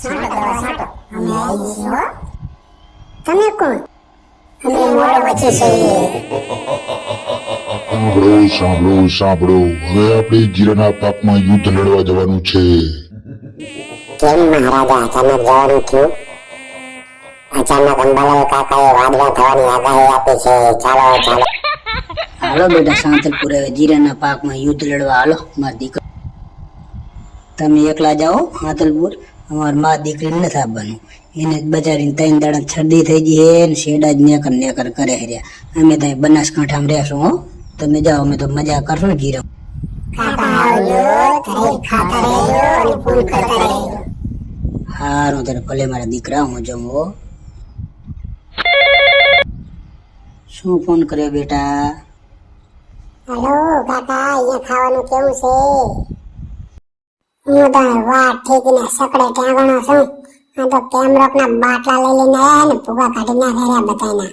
સાંટો દવા સાંટો, અમે આવી છીએ હો. તમે કોણ? અમે મોડો વચ્ચે છીએ. સાંભળો સાંભળો સાંભળો, હવે આપણે જીરાના પાકમાં યુદ્ધ લડવા જવાનું છે. કેમ મહારાજા અચાનક જવાનું થયું? અચાનક અંબાલાલ કાકાએ વાદળા થવાની આગાહી આપી છે. ચાલો ચાલો. હાલો બેટા સાંતલપુર, હવે જીરાના પાકમાં યુદ્ધ લડવા હાલો. મારી દીકરી તમે એકલા જાઓ સાંતલપુર, અમારે મારી દીકરી નથી આવવાનું. એને બચારીને 3 દાડા શરદી થઈ ગઈ હે ને શેડા જ નેકર નેકર કરે રહ્યા. અમે ત્યાં બનાસકાંઠામાં રહેશું હો. તમે જાઓ, અમે તો મજા કરશું ને જીરા. કાકા આવજો, ઘરે ખાતા રહેજો અને ફોન કરતા રહેજો. હારું તને ભલે મારા દીકરા, હું જઉં હો. શું ફોન કર્યો બેટા? હેલો કાકા, અહીંયા ખાવાનું કેવું છે? હું તો વાટ ઠેકીને સકડે ટાંગણો છું. આ તો કેમરોકના બાટલા લઈ લઈને આયા ને ભૂગા કાઢી નાખ્યા બધાના.